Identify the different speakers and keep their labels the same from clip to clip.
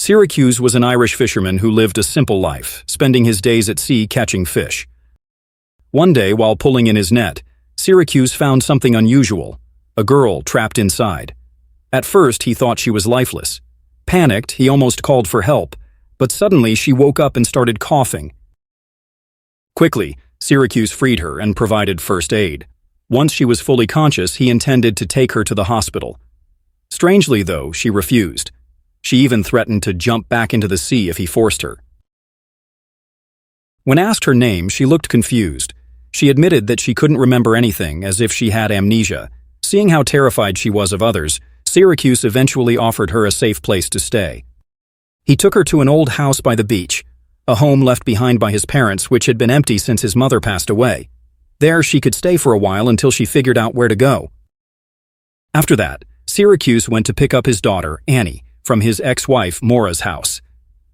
Speaker 1: Syracuse was an Irish fisherman who lived a simple life, spending his days at sea catching fish. One day, while pulling in his net, Syracuse found something unusual: a girl trapped inside. At first, he thought she was lifeless. Panicked, he almost called for help, but suddenly she woke up and started coughing. Quickly, Syracuse freed her and provided first aid. Once she was fully conscious, he intended to take her to the hospital. Strangely, though, she refused. She even threatened to jump back into the sea if he forced her. When asked her name, she looked confused. She admitted that she couldn't remember anything, as if she had amnesia. Seeing how terrified she was of others, Syracuse eventually offered her a safe place to stay. He took her to an old house by the beach, a home left behind by his parents which had been empty since his mother passed away. There she could stay for a while until she figured out where to go. After that, Syracuse went to pick up his daughter, Annie, from his ex-wife, Maura's house.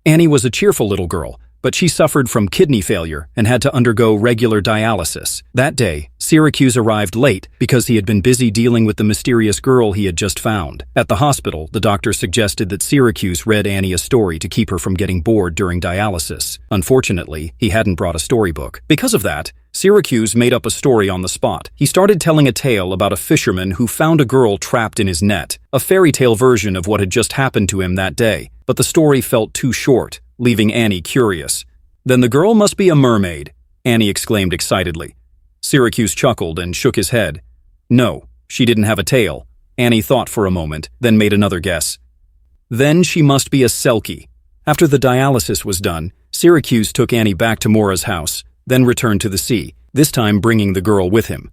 Speaker 1: Annie was a cheerful little girl, but she suffered from kidney failure and had to undergo regular dialysis. That day, Syracuse arrived late because he had been busy dealing with the mysterious girl he had just found. At the hospital, the doctor suggested that Syracuse read Annie a story to keep her from getting bored during dialysis. Unfortunately, he hadn't brought a storybook. Because of that, Syracuse made up a story on the spot. He started telling a tale about a fisherman who found a girl trapped in his net, a fairy tale version of what had just happened to him that day. But the story felt too short, leaving Annie curious. "Then the girl must be a mermaid," Annie exclaimed excitedly. Syracuse chuckled and shook his head. "No, she didn't have a tail." Annie thought for a moment, then made another guess. "Then she must be a selkie." After the dialysis was done, Syracuse took Annie back to Maura's house, then returned to the sea, this time bringing the girl with him.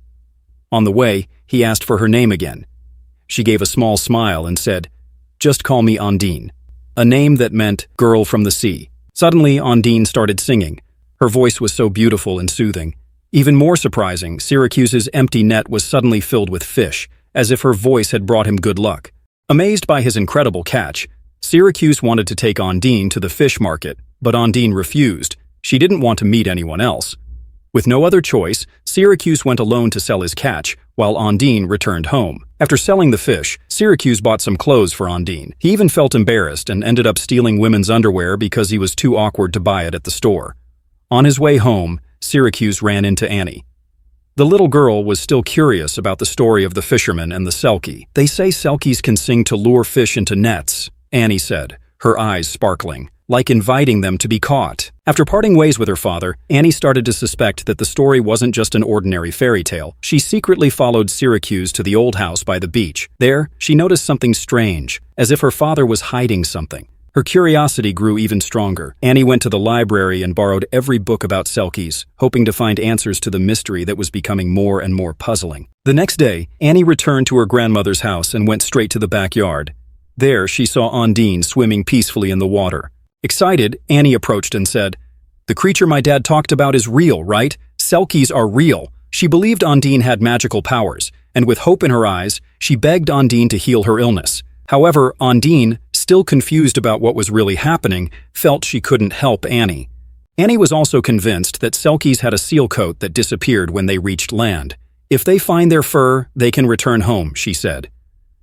Speaker 1: On the way, he asked for her name again. She gave a small smile and said, "Just call me Ondine," a name that meant girl from the sea. Suddenly, Ondine started singing. Her voice was so beautiful and soothing. Even more surprising, Syracuse's empty net was suddenly filled with fish, as if her voice had brought him good luck. Amazed by his incredible catch, Syracuse wanted to take Ondine to the fish market, but Ondine refused. She didn't want to meet anyone else. With no other choice, Syracuse went alone to sell his catch, while Ondine returned home. After selling the fish, Syracuse bought some clothes for Ondine. He even felt embarrassed and ended up stealing women's underwear because he was too awkward to buy it at the store. On his way home, Syracuse ran into Annie. The little girl was still curious about the story of the fisherman and the selkie. "They say selkies can sing to lure fish into nets," Annie said, her eyes sparkling, like inviting them to be caught. After parting ways with her father, Annie started to suspect that the story wasn't just an ordinary fairy tale. She secretly followed Syracuse to the old house by the beach. There, she noticed something strange, as if her father was hiding something. Her curiosity grew even stronger. Annie went to the library and borrowed every book about selkies, hoping to find answers to the mystery that was becoming more and more puzzling. The next day, Annie returned to her grandmother's house and went straight to the backyard. There, she saw Ondine swimming peacefully in the water. Excited, Annie approached and said, "The creature my dad talked about is real, right? Selkies are real." She believed Ondine had magical powers, and with hope in her eyes, she begged Ondine to heal her illness. However, Ondine, still confused about what was really happening, felt she couldn't help Annie. Annie was also convinced that selkies had a seal coat that disappeared when they reached land. "If they find their fur, they can return home," she said.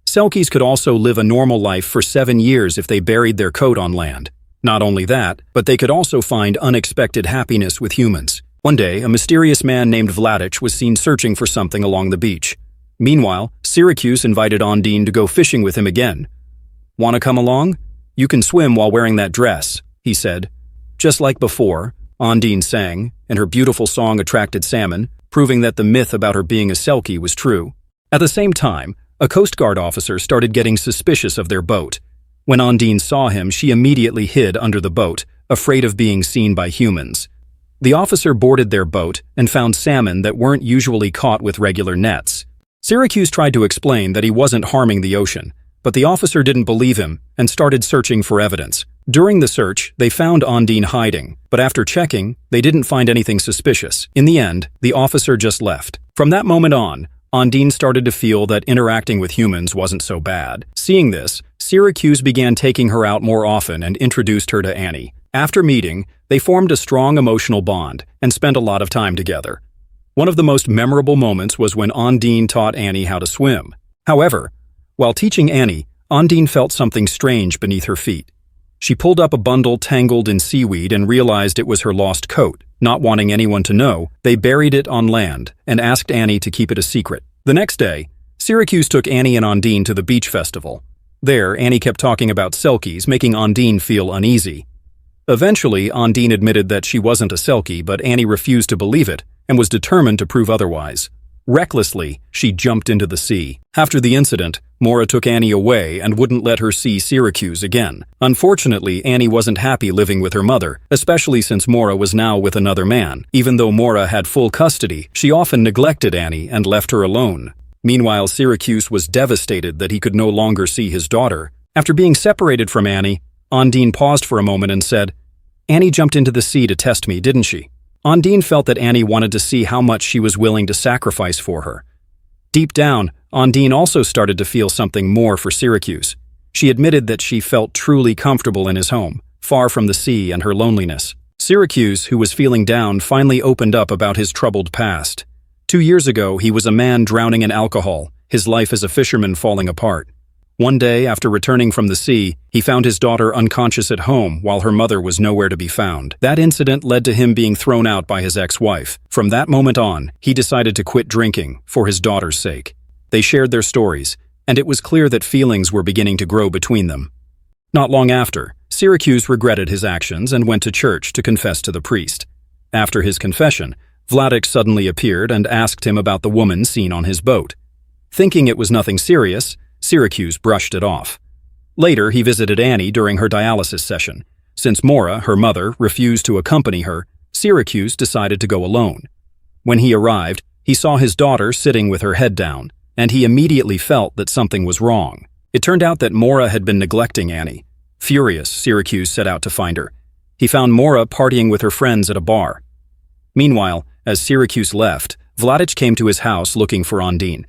Speaker 1: Selkies could also live a normal life for 7 years if they buried their coat on land. Not only that, but they could also find unexpected happiness with humans. One day, a mysterious man named Vladich was seen searching for something along the beach. Meanwhile, Syracuse invited Ondine to go fishing with him again. "Want to come along? You can swim while wearing that dress," he said. Just like before, Ondine sang, and her beautiful song attracted salmon, proving that the myth about her being a selkie was true. At the same time, a Coast Guard officer started getting suspicious of their boat. When Ondine saw him, she immediately hid under the boat, afraid of being seen by humans. The officer boarded their boat and found salmon that weren't usually caught with regular nets. Syracuse tried to explain that he wasn't harming the ocean, but the officer didn't believe him and started searching for evidence. During the search, they found Ondine hiding, but after checking, they didn't find anything suspicious. In the end, the officer just left. From that moment on, Ondine started to feel that interacting with humans wasn't so bad. Seeing this, Syracuse began taking her out more often and introduced her to Annie. After meeting, they formed a strong emotional bond and spent a lot of time together. One of the most memorable moments was when Ondine taught Annie how to swim. However, while teaching Annie, Ondine felt something strange beneath her feet. She pulled up a bundle tangled in seaweed and realized it was her lost coat. Not wanting anyone to know, they buried it on land and asked Annie to keep it a secret. The next day, Syracuse took Annie and Ondine to the beach festival. There, Annie kept talking about selkies, making Ondine feel uneasy. Eventually, Ondine admitted that she wasn't a selkie, but Annie refused to believe it and was determined to prove otherwise. Recklessly, she jumped into the sea. After the incident, Maura took Annie away and wouldn't let her see Syracuse again. Unfortunately, Annie wasn't happy living with her mother, especially since Maura was now with another man. Even though Maura had full custody, she often neglected Annie and left her alone. Meanwhile, Syracuse was devastated that he could no longer see his daughter. After being separated from Annie, Ondine paused for a moment and said, "Annie jumped into the sea to test me, didn't she?" Ondine felt that Annie wanted to see how much she was willing to sacrifice for her. Deep down, Ondine also started to feel something more for Syracuse. She admitted that she felt truly comfortable in his home, far from the sea and her loneliness. Syracuse, who was feeling down, finally opened up about his troubled past. 2 years ago, he was a man drowning in alcohol, his life as a fisherman falling apart. One day, after returning from the sea, he found his daughter unconscious at home while her mother was nowhere to be found. That incident led to him being thrown out by his ex-wife. From that moment on, he decided to quit drinking for his daughter's sake. They shared their stories, and it was clear that feelings were beginning to grow between them. Not long after, Syracuse regretted his actions and went to church to confess to the priest. After his confession, Vladic suddenly appeared and asked him about the woman seen on his boat. Thinking it was nothing serious, Syracuse brushed it off. Later, he visited Annie during her dialysis session. Since Maura, her mother, refused to accompany her, Syracuse decided to go alone. When he arrived, he saw his daughter sitting with her head down, and he immediately felt that something was wrong. It turned out that Maura had been neglecting Annie. Furious, Syracuse set out to find her. He found Maura partying with her friends at a bar. Meanwhile, as Syracuse left, Vladic came to his house looking for Ondine.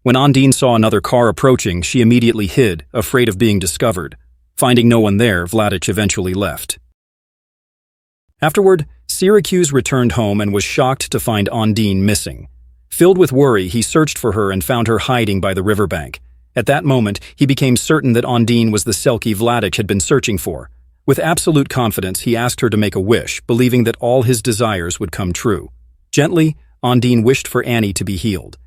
Speaker 1: When Ondine saw another car approaching, she immediately hid, afraid of being discovered. Finding no one there, Vladic eventually left. Afterward, Syracuse returned home and was shocked to find Ondine missing. Filled with worry, he searched for her and found her hiding by the riverbank. At that moment, he became certain that Ondine was the selkie Vladic had been searching for. With absolute confidence, he asked her to make a wish, believing that all his desires would come true. Gently, Ondine wished for Annie to be healed.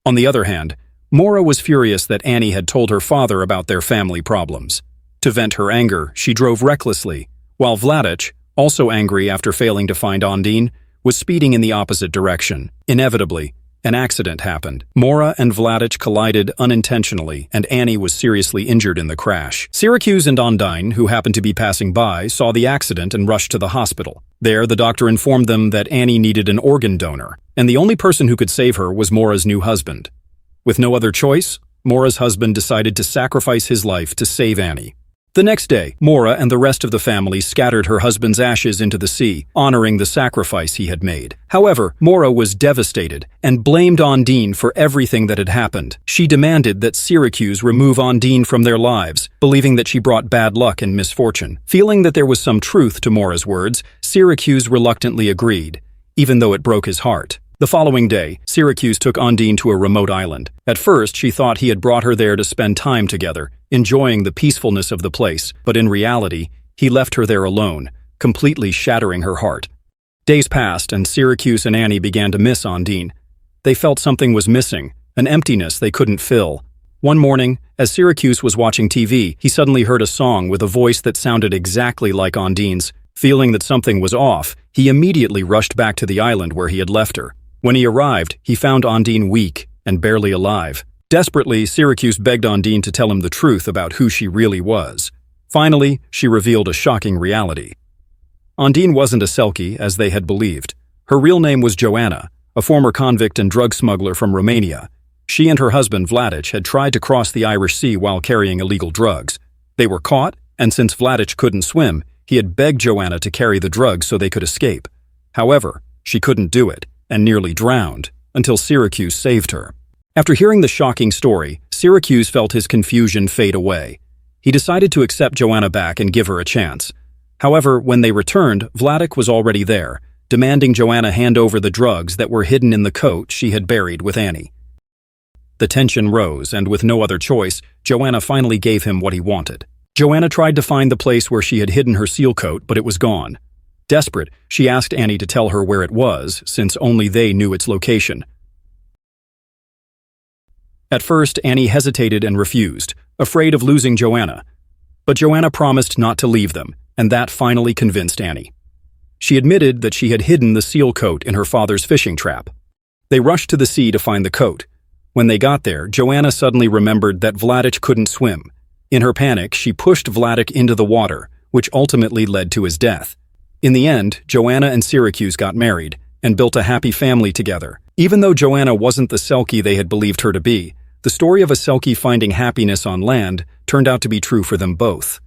Speaker 1: On the other hand, Maura was furious that Annie had told her father about their family problems. To vent her anger, she drove recklessly, while Vladic, also angry after failing to find Ondine, was speeding in the opposite direction. Inevitably, an accident happened. Maura and Vladic collided unintentionally, and Annie was seriously injured in the crash. Syracuse and Ondine, who happened to be passing by, saw the accident and rushed to the hospital. There, the doctor informed them that Annie needed an organ donor, and the only person who could save her was Maura's new husband. With no other choice, Maura's husband decided to sacrifice his life to save Annie. The next day, Maura and the rest of the family scattered her husband's ashes into the sea, honoring the sacrifice he had made. However, Maura was devastated and blamed Ondine for everything that had happened. She demanded that Syracuse remove Ondine from their lives, believing that she brought bad luck and misfortune. Feeling that there was some truth to Maura's words, Syracuse reluctantly agreed, even though it broke his heart. The following day, Syracuse took Ondine to a remote island. At first, she thought he had brought her there to spend time together, enjoying the peacefulness of the place, but in reality, he left her there alone, completely shattering her heart. Days passed, and Syracuse and Annie began to miss Ondine. They felt something was missing, an emptiness they couldn't fill. One morning, as Syracuse was watching TV, he suddenly heard a song with a voice that sounded exactly like Ondine's. Feeling that something was off, he immediately rushed back to the island where he had left her. When he arrived, he found Ondine weak and barely alive. Desperately, Syracuse begged Ondine to tell him the truth about who she really was. Finally, she revealed a shocking reality. Ondine wasn't a selkie, as they had believed. Her real name was Joanna, a former convict and drug smuggler from Romania. She and her husband, Vladic, had tried to cross the Irish Sea while carrying illegal drugs. They were caught, and since Vladic couldn't swim, he had begged Joanna to carry the drugs so they could escape. However, she couldn't do it, and nearly drowned, until Syracuse saved her. After hearing the shocking story, Syracuse felt his confusion fade away. He decided to accept Joanna back and give her a chance. However, when they returned, Vladic was already there, demanding Joanna hand over the drugs that were hidden in the coat she had buried with Annie. The tension rose, and with no other choice, Joanna finally gave him what he wanted. Joanna tried to find the place where she had hidden her seal coat, but it was gone. Desperate, she asked Annie to tell her where it was, since only they knew its location. At first, Annie hesitated and refused, afraid of losing Joanna. But Joanna promised not to leave them, and that finally convinced Annie. She admitted that she had hidden the seal coat in her father's fishing trap. They rushed to the sea to find the coat. When they got there, Joanna suddenly remembered that Vladic couldn't swim. In her panic, she pushed Vladic into the water, which ultimately led to his death. In the end, Joanna and Syracuse got married and built a happy family together. Even though Joanna wasn't the selkie they had believed her to be, the story of a selkie finding happiness on land turned out to be true for them both.